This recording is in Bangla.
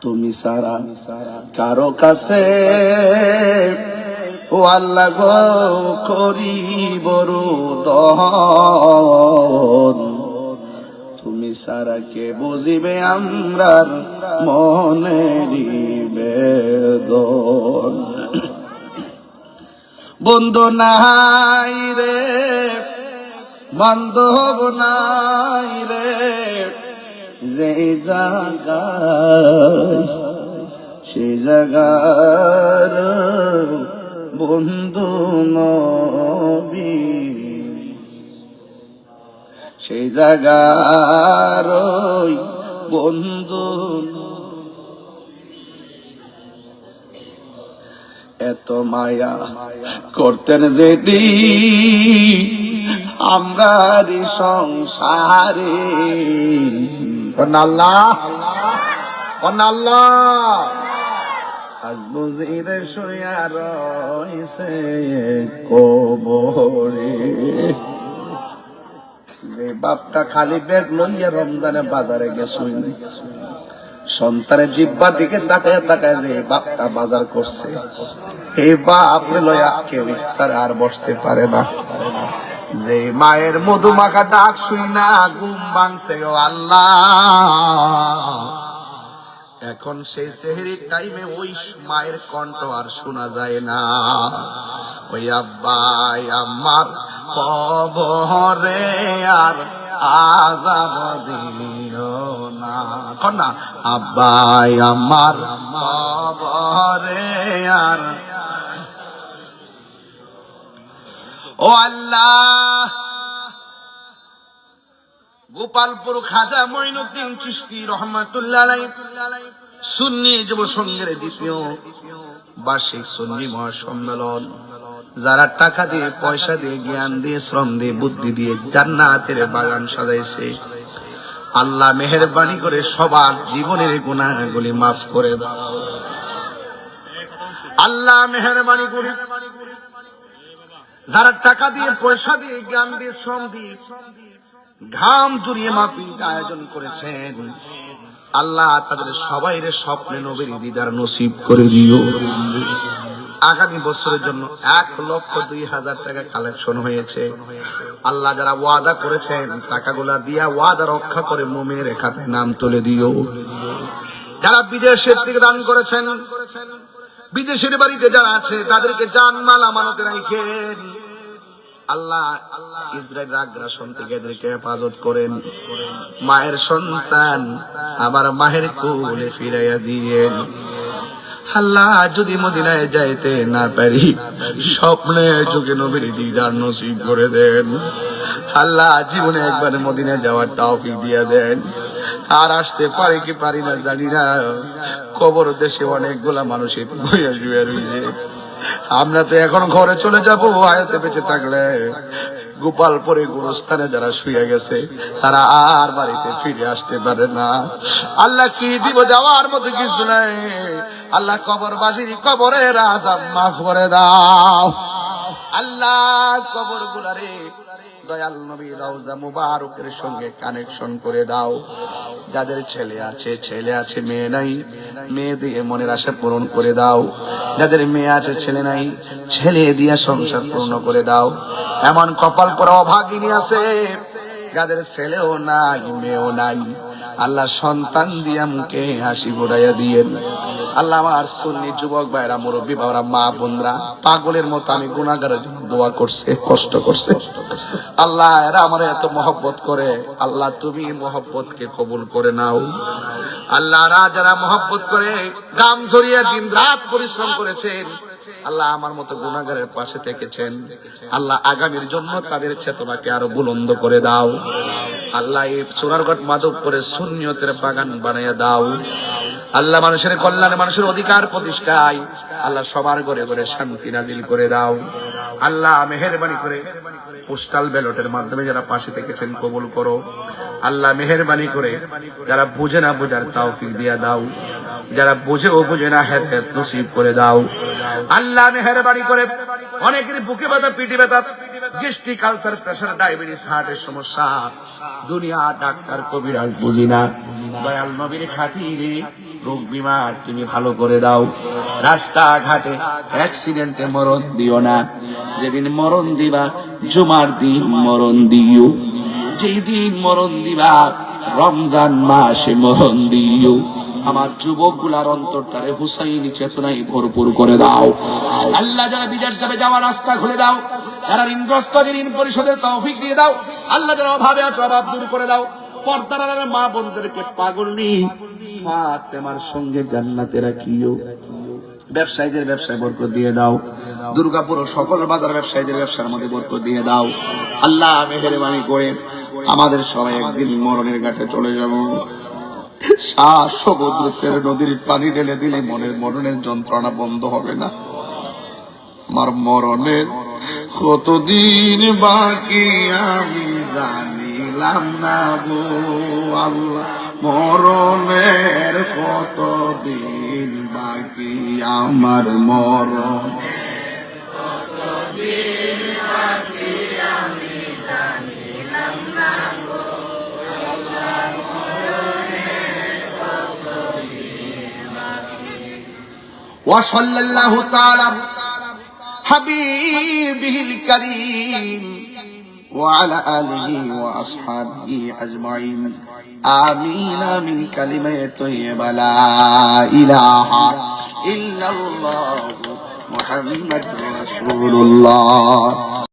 তুমি সারা কারো কাছে ও আল্লাহ গো করি বড় দহন। তুমি সারা কে বুঝিবে আমরার মনেরই বেদন। বন্ধু নাই রে বান্ধব নাই রে, যে জায়গায় সে জায়গার বন্ধু নবী, সেই জায়গার বন্ধু। এত মায়া করতেন যেটি আমরারি সংসারে। আল্লাহ আজ বুঝিরে শুয়া রইছে কবরে। যে বাপটা খালি ব্যাগ লইয়া রমজানে বাজারে গেছই, সন্তানের জিব্বার দিকে তাকায় তাকায় যে বাপটা বাজার করছে, এই বাপ লইয়া কেউ ইফতার আর বসতে পারে না। যে মায়ের মধুমাখা ডাক শুই না ঘুম ভাঙছে ও আল্লাহ, এখন সেই সেহরির টাইমে ওই মায়ের কণ্ঠ আর শোনা যায় না। ওই আব্বাই আমার কবরে আর আযাব দিও না, কন্যা আব্বাই আমার কবরে আর। ও আল্লাহ, গোপালপুর খাজা মঈনুদ্দিন চিশতি রহমাতুল্লাহ আলাইহি সুন্নি যুব সংঘের দ্বিতীয় বার্ষিক সুন্নি মহাসম্মেলন, যারা টাকা দিয়ে পয়সা দিয়ে জ্ঞান দিয়ে শ্রম দিয়ে বুদ্ধি দিয়ে জান্নাতের বাগান সাজাইছে, আল্লাহ মেহেরবানি করে সবার জীবনের গুনাহগুলি মাফ করে দাও। আল্লাহ মেহেরবানি করে যারা টাকা দিয়ে পয়সা দিয়ে জ্ঞান দিয়ে শ্রম দিয়ে ঘাম জুড়িয়ে মাহফিল আয়োজন করেছেন, আল্লাহ তাদের সবাইর স্বপ্নে নবীর দিদার নসিব করে দিও। আগামী বছরের জন্য 1,02,000 টাকা কালেকশন হয়েছে। আল্লাহ যারা ওয়াদা করেছেন টাকাগুলা দিয়া ওয়াদা রক্ষা করে মুমিনের খাতায় নাম তুলে দিও। যারা বিদেশের থেকে দান করেছেন, বিদেশের বাড়িতে যারা আছে তাদেরকে জানমাল আমানতে রাখেন। আল্লাহ ইসরায়েল আগ্রাসন থেকে এদেরকে হেফাজত করেন। মায়ের সন্তান আবার মায়ের কোলে ফিরাইয়া দিয়েন। আল্লাহ যদি মদিনায় যাইতে না পারি, স্বপ্নে যুগে নবীর দিদার নসিব করে দেন। আল্লাহ জীবনে একবার মদিনায় যাওয়ার তৌফিক দিয়ে দেন। আর আসতে পারি কি পারি না জানি না, কবর দেশে অনেকগুলা মানুষ বইয়া শুয়ে রয়েছে। আমরা তো এখন ঘরে চলে যাবো, আয়াতে বেঁচে থাকলে গোপালপুরে গোরস্থানে যারা শুয়ে গেছে তারা আর বাড়িতে ফিরে আসতে পারে না। আল্লাহ কি দিব, যাওয়ার মতো কিছু নাই। আল্লাহ কবরবাসীর কবরের আযাব মাফ করে দাও। আল্লাহ কবর গুলারে দয়াল নবী রওজা মুবারকের সঙ্গে কানেকশন করে দাও। যাদের ছেলে আছে মেয়ে নাই, মেয়ে দিয়ে মনের আশা পূরণ করে দাও। যাদের মেয়ে আছে ছেলে নাই, ছেলে দিয়া সংসার পূর্ণ করে দাও। এমন কপাল পরা অভাগিনী আছে যাদের ছেলেও নাই মেয়েও নাই, আল্লাহ সন্তান দিয়া মুখে হাসি ঘুরাইয়া দিয়েন। আল্লাহ আমার সুন্নি যুবক ভাইরা, মুরব্বী বাবারা, মা বোনরা পাগলের মতো আমি গুনাহগারের জন্য দোয়া করছে, কষ্ট করছে। আল্লাহ এরা আমার এত মহব্বত করে, আল্লাহ তুমি মহব্বতকে কবুল করে নাও। আল্লাহ যারা মহব্বত করে গাম ঝরিয়ে দিন রাত পরিশ্রম করেছেন, আল্লাহ আমার মতো গুনাহগারের পাশে থেকেছেন, আল্লাহ আগামীর জন্য তাদের চেতনাকে আরো বুলন্দ করে দাও। আল্লাহ এই চোরারঘাট মাধবপুরে সুন্নিয়তের বাগান বানাইয়া দাও। আল্লাহ মানুষের কল্যাণে, মানুষের অধিকার প্রতিষ্ঠায় আল্লাহ সবার ঘরে ঘরে শান্তি নাজিল করে দাও। আল্লাহ মেহেরবানি করে পোস্টাল ব্যালটের মাধ্যমে যারা পাশে থেকেছেন কবুল করো। আল্লাহ মেহেরবানি করে যারা বুঝে না বোঝার তৌফিক দিয়া দাও, যারা বুঝে ও বুঝে না হেদায়েত নসিব করে দাও। আল্লাহ মেহেরবানি করে অনেকের বুকে ব্যথা, পিঠে ব্যথা, গ্যাস্ট্রিক, আলসার, প্রেসার, ডায়াবেটিস, হার্টের সমস্যা, দুনিয়া ডাক্তার কবিরাজ বুঝি না, দয়াল নবীর খাতিরে রোগ বিমার তুমি ভালো করে দাও, রাস্তাঘাটে অ্যাক্সিডেন্টে মরণ দিও না। যেদিন মরণ দিবা জুমার দিন মরণ দিও, যেই দিন মরণ দিবা রমজান মাসে মরণ দিও। আমার যুবক গুলার অন্তরটারে হুসাইনি চেতনায় ভরপুর করে দাও আল্লাহ। যারা বিদেশ যাবে যাওয়ার রাস্তা খুলে দাও, যারা ঋণগ্রস্ত ঋণ পরিশোধের তৌফিক দিয়ে দাও আল্লাহ। যারা অভাবে আছে অভাব দূর করে দাও। পর্দার আড়ালের মা বোনদেরকে পাগলনি ফাতেমার সঙ্গে জান্নাতে রাখিও। ব্যবসায়ীদের ব্যবসায় বরকত দিয়ে দাও। দুর্গাপুর ও সকল বাজার ব্যবসায়ীদের ব্যবসার মধ্যে বরকত দিয়ে দাও আল্লাহ। মেহেরবানি করে আমাদের সবাই একদিন মরণের ঘাটে চলে যাব। সমুদ্রের নদীর পানি ঢেলে দিলে মরণের যন্ত্রণা বন্ধ হবে না। আমার মরণের কতদিন বাকি আমি জানিলাম না গো আল্লাহ। মরণের কতদিন বাকি আমার মরণ وصلى الله تعالى حبيبه الكريم وعلى آله وأصحابه أجمعين آمين من كلمة طيبة لا إله إلا الله محمد رسول الله